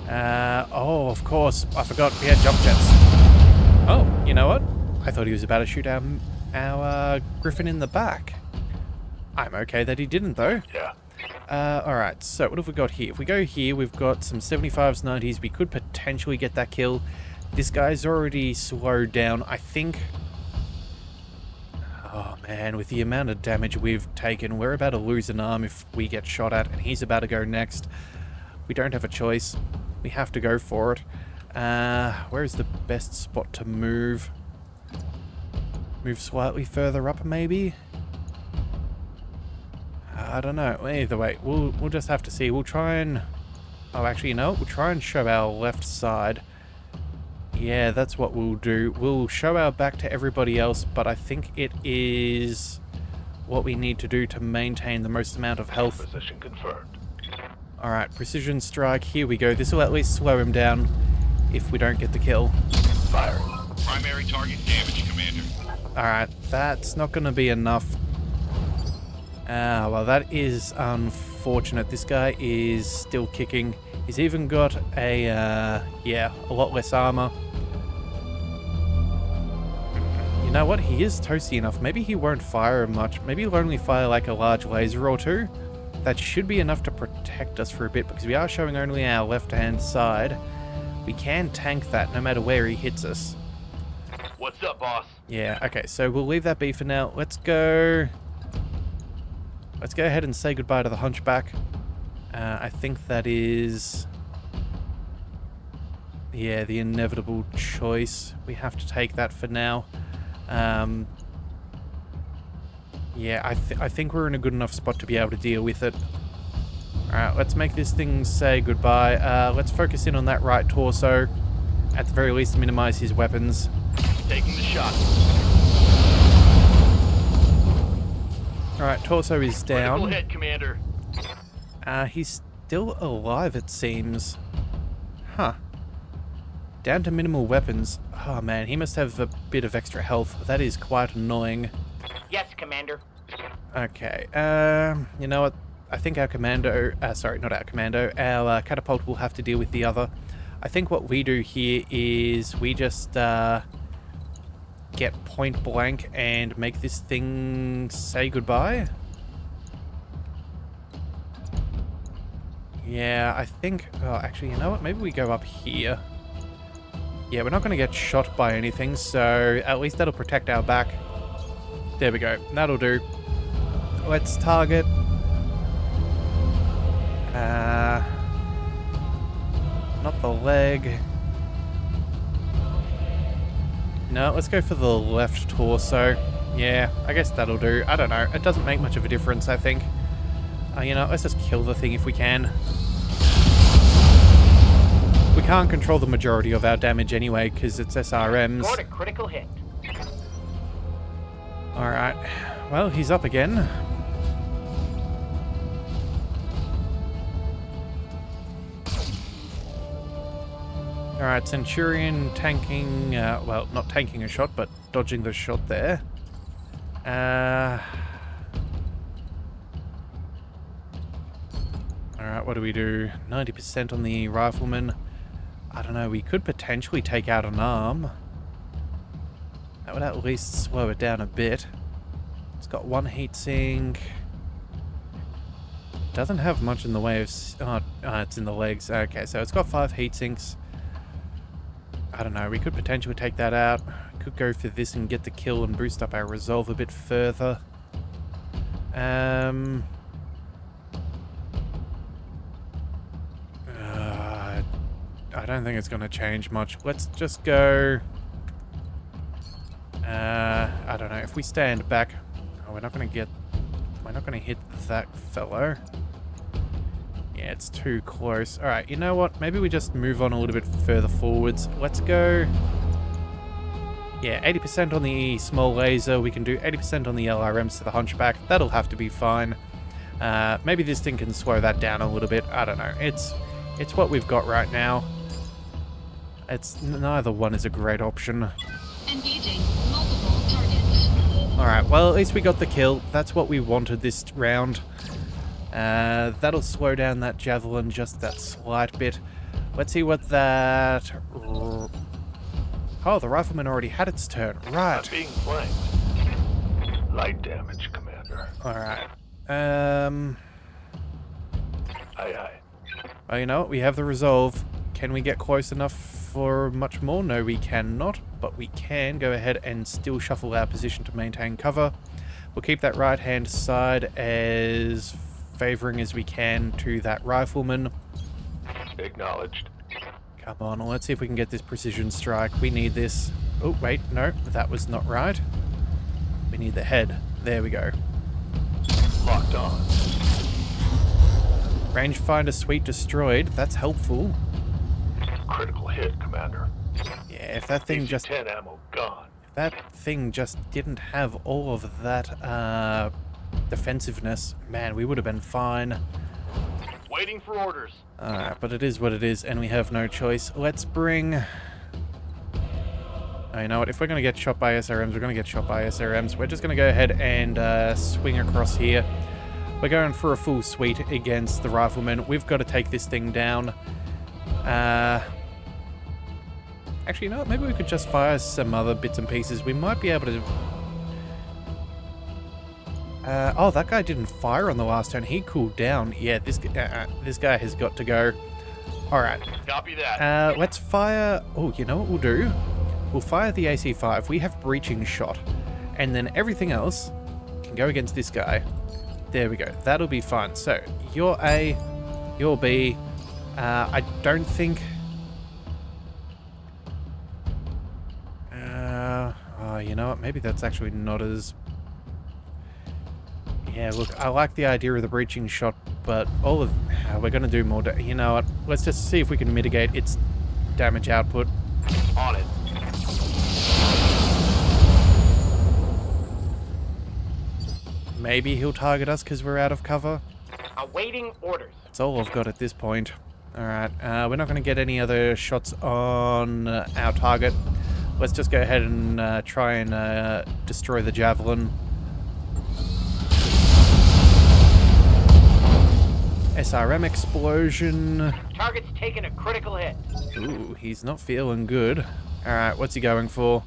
Oh, of course, I forgot we had jump jets. Oh, you know what? I thought he was about to shoot our Griffin in the back. I'm okay that he didn't, though. Yeah. Alright, so what have we got here? If we go here, we've got some 75s, 90s. We could potentially get that kill. This guy's already slowed down, I think. Oh man, with the amount of damage we've taken, we're about to lose an arm if we get shot at, and he's about to go next. We don't have a choice. We have to go for it. Where's the best spot to move? Move slightly further up, maybe? I don't know. Either way, we'll just have to see. We'll try and... Oh, actually, you know what? We'll try and show our left side. Yeah, that's what we'll do. We'll show our back to everybody else, but I think it is what we need to do to maintain the most amount of health. Position confirmed. Alright, precision strike. Here we go. This will at least slow him down if we don't get the kill. Fire. Primary target damage, Commander. Alright, that's not going to be enough. Well, that is unfortunate. This guy is still kicking. He's even got a lot less armor. You know what? He is toasty enough. Maybe he won't fire much. Maybe he'll only fire like a large laser or two. That should be enough to protect us for a bit, because we are showing only our left-hand side. We can tank that no matter where he hits us. What's up, boss? Yeah, okay, so we'll leave that be for now. Let's go ahead and say goodbye to the Hunchback. I think that is... yeah, the inevitable choice. We have to take that for now. Yeah, I think we're in a good enough spot to be able to deal with it. Alright, let's make this thing say goodbye. Let's focus in on that right torso. At the very least, minimize his weapons. Taking the shot. Alright, torso is Critical down. hit, Commander. He's still alive, it seems. Huh. Down to minimal weapons. Oh man, he must have a bit of extra health. That is quite annoying. Yes, Commander. Okay, you know what? I think our commando, sorry, not our commando, our catapult will have to deal with the other. I think what we do here is we just get point blank and make this thing say goodbye. Yeah, I think, oh, actually, you know what? Maybe we go up here. Yeah, we're not going to get shot by anything, so at least that'll protect our back. There we go. That'll do. Let's target. Not the leg. No, let's go for the left torso. Yeah, I guess that'll do. I don't know. It doesn't make much of a difference, I think. You know, let's just kill the thing if we can. We can't control the majority of our damage anyway, because it's SRMs. Scored a critical hit. Alright. Well, he's up again. Alright, Centurion tanking, well, not tanking a shot, but dodging the shot there. Alright, what do we do? 90% on the rifleman. I don't know, we could potentially take out an arm. That would at least slow it down a bit. It's got one heatsink. Doesn't have much in the way of... it's in the legs. Okay, so it's got 5 heatsinks. I don't know, we could potentially take that out. Could go for this and get the kill and boost up our resolve a bit further. I don't think it's going to change much. Let's just go... I don't know, if we stand back... Oh, we're not going to get... We're not going to hit that fellow. Yeah, it's too close. Alright, you know what? Maybe we just move on a little bit further forwards. Let's go... Yeah, 80% on the small laser. We can do 80% on the LRMs to the hunchback. That'll have to be fine. Maybe this thing can slow that down a little bit. I don't know. It's what we've got right now. It's neither one is a great option. Engaging multiple targets. Alright, well, at least we got the kill. That's what we wanted this round. That'll slow down that javelin just that slight bit. Let's see what that... Oh, the rifleman already had its turn. Right. I'm being flanked. Light damage, Commander. Alright. Aye, aye. Well, you know what? We have the resolve. Can we get close enough for much more? No, we cannot. But we can go ahead and still shuffle our position to maintain cover. We'll keep that right-hand side as favoring as we can to that rifleman. Acknowledged. Come on, let's see if we can get this precision strike. We need this. Oh, wait, no, that was not right. We need the head. There we go. Locked on. Rangefinder suite destroyed. That's helpful. Critical hit, Commander. Yeah, if that thing just... 10 ammo gone. If that thing just didn't have all of that, defensiveness, man, we would have been fine. Waiting for orders. Alright, but it is what it is, and we have no choice. Let's bring... Oh, you know what? If we're going to get shot by SRMs, we're going to get shot by SRMs. We're just going to go ahead and swing across here. We're going for a full sweep against the rifleman. We've got to take this thing down. Actually, you know what? Maybe we could just fire some other bits and pieces. We might be able to... oh, that guy didn't fire on the last turn. He cooled down. Yeah, this guy has got to go. Alright. Copy that. Let's fire... Oh, you know what we'll do? We'll fire the AC-5. We have breaching shot. And then everything else can go against this guy. There we go. That'll be fine. So, you're A, you're B. I don't think... oh, you know what? Maybe that's actually not as... Yeah, look, I like the idea of the breaching shot, but all of... we're going to do more... You know what? Let's just see if we can mitigate its damage output. On it. Maybe he'll target us because we're out of cover. Awaiting orders. That's all I've got at this point. Alright, we're not going to get any other shots on our target. Let's just go ahead and try and destroy the javelin. SRM explosion. Target's taking a critical hit. Ooh, he's not feeling good. Alright, what's he going for?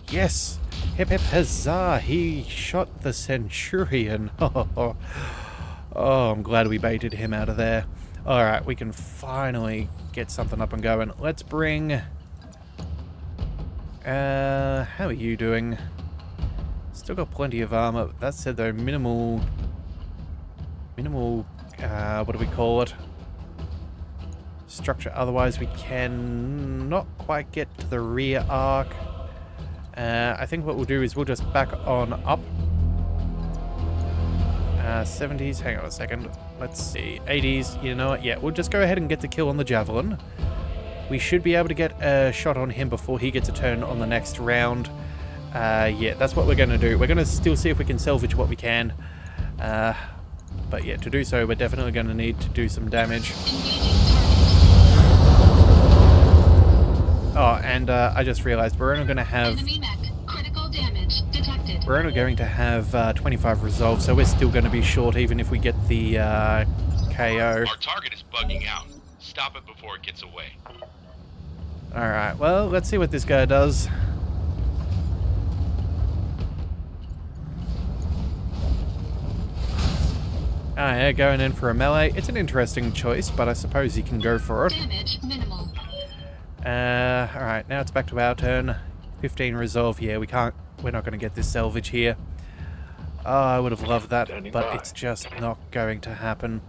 Yes! Hip hip huzzah! He shot the Centurion. Oh, I'm glad we baited him out of there. Alright, we can finally get something up and going. Let's bring... how are you doing? Still got plenty of armor. That said though, minimal... what do we call it? Structure. Otherwise we can not quite get to the rear arc. I think what we'll do is we'll just back on up. 70s, hang on a second. Let's see. 80s, you know what? Yeah, we'll just go ahead and get the kill on the javelin. We should be able to get a shot on him before he gets a turn on the next round. Yeah, that's what we're going to do. We're going to still see if we can salvage what we can. But yeah, to do so, we're definitely going to need to do some damage. Oh, and I just realized we're only going to have... Enemy mech. Critical damage detected. We're only going to have 25 resolve, so we're still going to be short even if we get the KO. Our target is bugging out. Stop it before it gets away. Alright, well, let's see what this guy does. Ah, yeah, going in for a melee. It's an interesting choice, but I suppose he can go for it. Damage minimal. Alright, now it's back to our turn. 15 resolve. Yeah, we're not going to get this salvage here. Oh, I would have loved that, Standing but by. it's just not going to happen.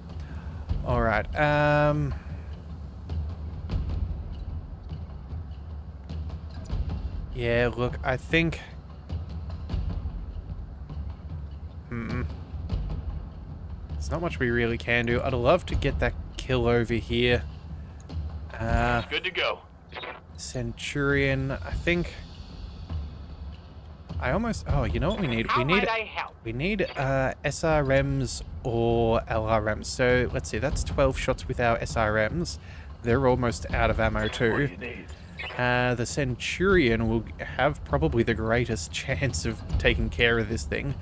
Alright, yeah, look, I think... There's not much we really can do. I'd love to get that kill over here. Good to go. Centurion, I think... I almost... Oh, you know what we need? How might I help? We need SRMs or LRMs. So, let's see, that's 12 shots with our SRMs. They're almost out of ammo What do too. you need? The Centurion will have probably the greatest chance of taking care of this thing.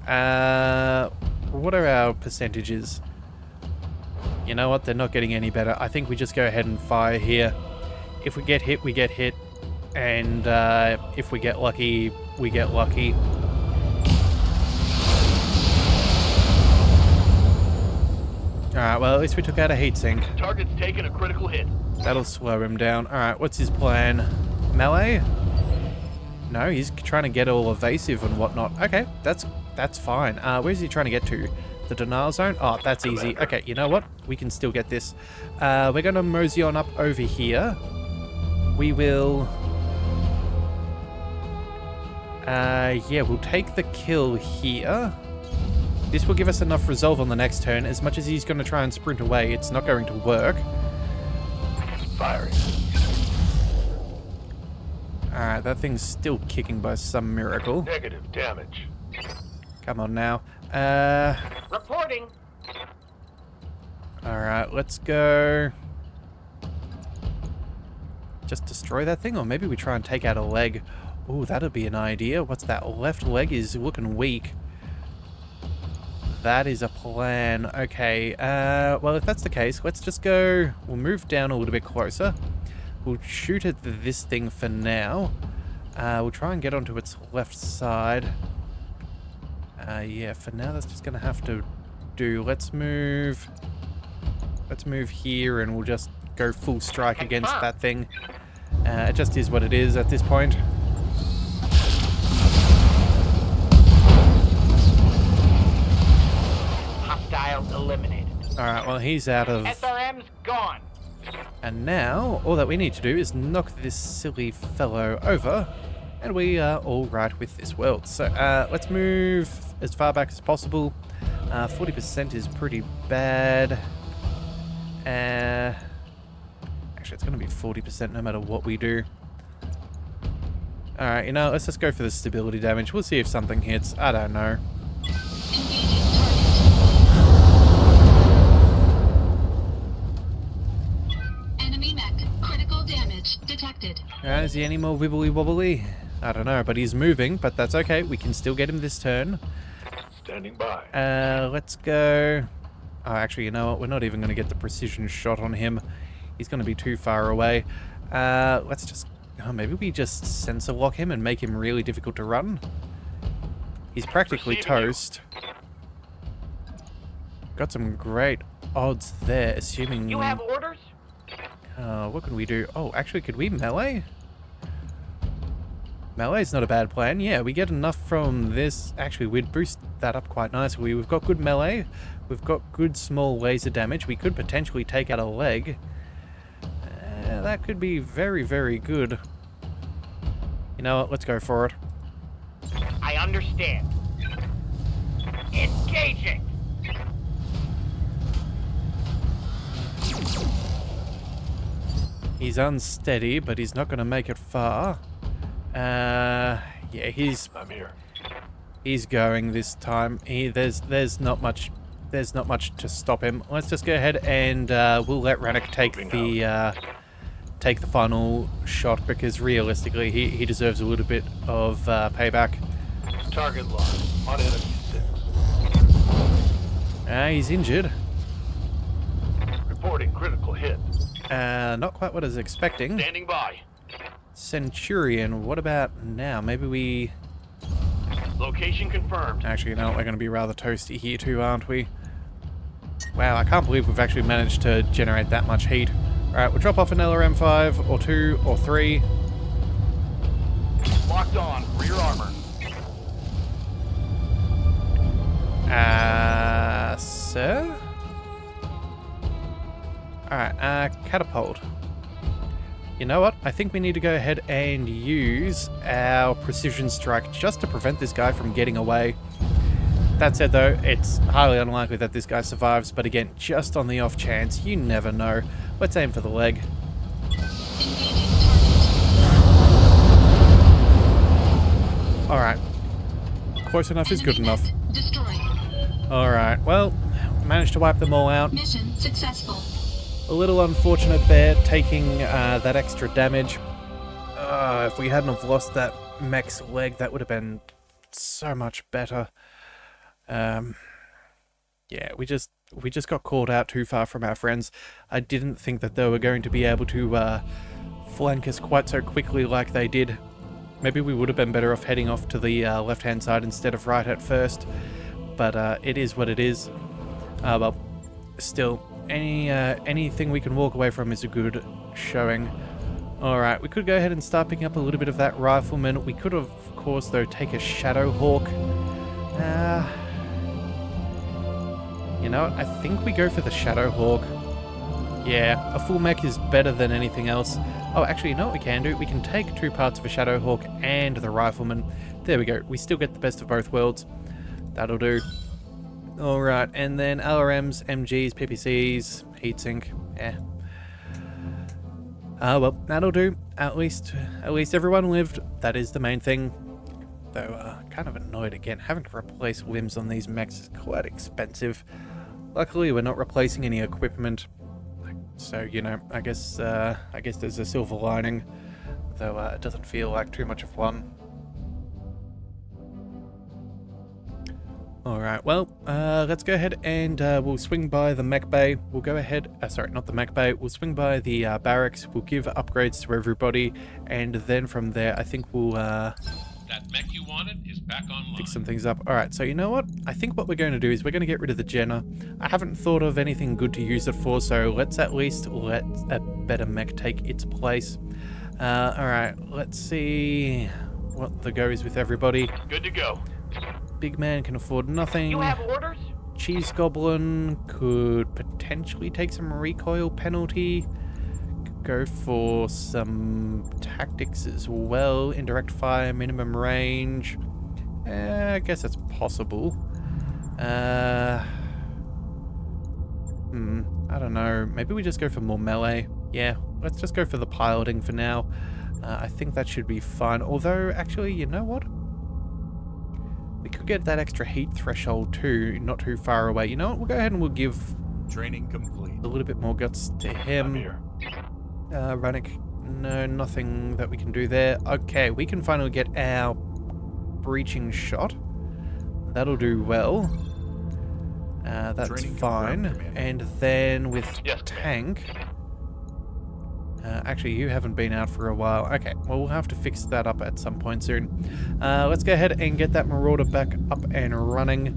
What are our percentages? You know what? They're not getting any better. I think we just go ahead and fire here. If we get hit, we get hit. And if we get lucky, we get lucky. Alright, well, at least we took out a heatsink. Target's taking a critical hit. That'll slow him down. Alright, what's his plan? Melee? No, he's trying to get all evasive and whatnot. Okay, that's fine. Where's he trying to get to? The denial zone? Oh, that's easy. Okay, you know what? We can still get this. We're going to mosey on up over here. We will... yeah, we'll take the kill here. This will give us enough resolve on the next turn. As much as he's going to try and sprint away, it's not going to work. Firing. Alright, that thing's still kicking by some miracle. Negative damage. Come on now. Reporting. Alright, let's go. Just destroy that thing, or maybe we try and take out a leg. Ooh, that'll be an idea. What's that? Left leg is looking weak. That is a plan. Okay, well, if that's the case, let's just go... We'll move down a little bit closer. We'll shoot at this thing for now. We'll try and get onto its left side. Yeah, for now, that's just going to have to do. Let's move here, and we'll just go full strike against that thing. It just is what it is at this point. Hostiles eliminated. Alright, well, he's out of... SRM's gone. And now, all that we need to do is knock this silly fellow over, and we are all right with this world. So, let's move as far back as possible. 40% is pretty bad. Actually, it's going to be 40% no matter what we do. Alright, you know, let's just go for the stability damage. We'll see if something hits. I don't know. Engaging target. Enemy mech. Critical damage detected. Is he any more wibbly wobbly? I don't know, but he's moving, but that's okay. We can still get him this turn. Standing by. Let's go... Oh, actually, you know what? We're not even going to get the precision shot on him. He's going to be too far away. Let's just... Oh, maybe we just sensor lock him and make him really difficult to run. He's practically toast. Got some great odds there, assuming... You have orders? What can we do? Oh, actually, could we melee? Melee's not a bad plan. Yeah, we get enough from this. Actually, we'd boost that up quite nicely. We've got good melee. We've got good small laser damage. We could potentially take out a leg. That could be very, very good. You know what? Let's go for it. I understand. Engaging. He's unsteady, but he's not going to make it far. Yeah, I'm here. he's going this time. There's not much to stop him. Let's just go ahead and we'll let Rannoch take the final shot, because realistically he deserves a little bit of payback. Target locked. On enemy 6. He's injured. Reporting critical hit. Not quite what I was expecting. Standing by. Centurion, what about now? Maybe we... Location confirmed. Actually, you know, we're going to be rather toasty here too, aren't we? Wow, I can't believe we've actually managed to generate that much heat. Alright, we'll drop off an LRM-5 or 2 or 3. Locked on. Rear armor. Sir? Alright, catapult. You know what? I think we need to go ahead and use our precision strike just to prevent this guy from getting away. That said though, it's highly unlikely that this guy survives, but again, just on the off chance, you never know. Let's aim for the leg. Alright. Close enough is good enough. Destroyed. Alright, well, managed to wipe them all out. Mission successful. A little unfortunate there, taking that extra damage. If we hadn't have lost that mech's leg, that would have been so much better. Yeah, we just got called out too far from our friends. I didn't think that they were going to be able to flank us quite so quickly like they did. Maybe we would have been better off heading off to the left-hand side instead of right at first. But it is what it is. Well, still, anything we can walk away from is a good showing. Alright, we could go ahead and start picking up a little bit of that rifleman. We could, of course, though, take a Shadow Hawk. You know what? I think we go for the Shadow Hawk. Yeah, a full mech is better than anything else. Oh, actually, you know what we can do? We can take 2 parts of a Shadow Hawk and the rifleman. There we go. We still get the best of both worlds. That'll do. Alright, and then LRMs, MGs, PPCs, heatsink. Yeah. Well, that'll do. At least everyone lived. That is the main thing. Though, kind of annoyed again. Having to replace limbs on these mechs is quite expensive. Luckily, we're not replacing any equipment. So, you know, I guess there's a silver lining. Though, it doesn't feel like too much of one. Alright, well, let's go ahead and we'll swing by the mech bay. We'll go ahead, sorry, not the mech bay. We'll swing by the barracks. We'll give upgrades to everybody. And then from there, I think we'll... That mech you wanted is back online. Fix some things up. Alright, so you know what? I think what we're going to do is we're going to get rid of the Jenner. I haven't thought of anything good to use it for, so let's at least let a better mech take its place. Alright, let's see what the go is with everybody. Good to go. Big man can afford nothing. You have orders? Cheese Goblin could potentially take some recoil penalty. Could go for some tactics as well. Indirect fire, minimum range. I guess that's possible. I don't know. Maybe we just go for more melee. Yeah, let's just go for the piloting for now. I think that should be fun. Although, actually, you know what? We could get that extra heat threshold too, not too far away. You know what? We'll go ahead and we'll give training complete. A little bit more guts to him. Rannick, no, nothing that we can do there. Okay, we can finally get our breaching shot. That'll do well. That's Training fine. confirmed, And then with Yes. tank... actually, you haven't been out for a while. Okay, well, we'll have to fix that up at some point soon. Let's go ahead and get that Marauder back up and running.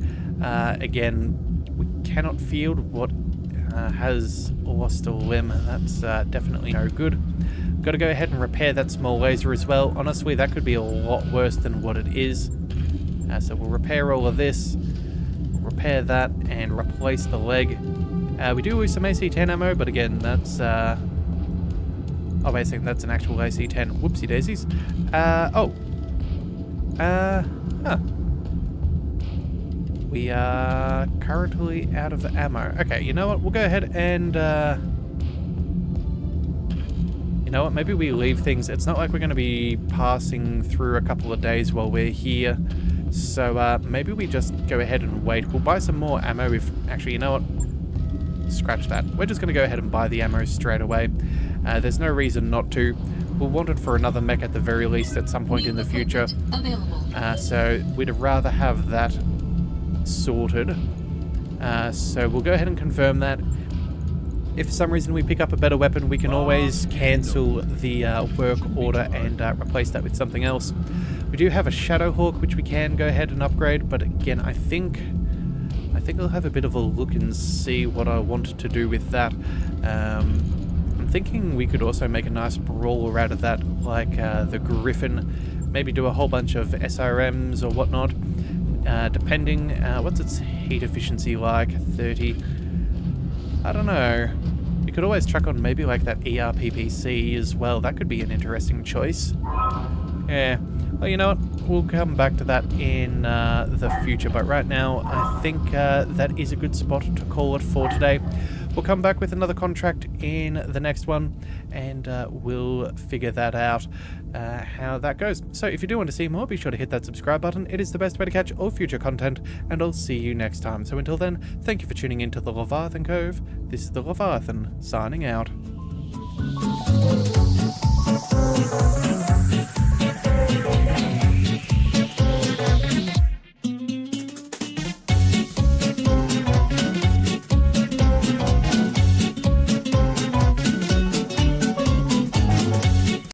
Again, we cannot field what has lost a limb. That's definitely no good. Got to go ahead and repair that small laser as well. Honestly, that could be a lot worse than what it is. So we'll repair all of this, repair that, and replace the leg. We do lose some AC-10 ammo, but again, that's... Oh, wait a second, that's an actual AC-10. Whoopsie daisies. We are currently out of ammo. Okay, you know what? We'll go ahead and, you know what? Maybe we leave things. It's not like we're going to be passing through a couple of days while we're here. So, maybe we just go ahead and wait. We'll buy some more ammo if... Actually, you know what? Scratch that. We're just going to go ahead and buy the ammo straight away. There's no reason not to. We'll want it for another mech at the very least at some point in the future. Available. So we'd rather have that sorted. So we'll go ahead and confirm that. If for some reason we pick up a better weapon, we can always cancel the work order and replace that with something else. We do have a Shadow Hawk, which we can go ahead and upgrade, but again, I think think I'll have a bit of a look and see what I want to do with that. I'm thinking we could also make a nice brawler out of that, like the Griffin. Maybe do a whole bunch of SRMs or whatnot. Depending, what's its heat efficiency like? 30. I don't know. We could always track on maybe like that ERPPC as well. That could be an interesting choice. Yeah. Well, you know what? We'll come back to that in the future. But right now, I think that is a good spot to call it for today. We'll come back with another contract in the next one, and we'll figure that out, how that goes. So if you do want to see more, be sure to hit that subscribe button. It is the best way to catch all future content, and I'll see you next time. So until then, thank you for tuning in to the Leviathan Cove. This is the Leviathan, signing out.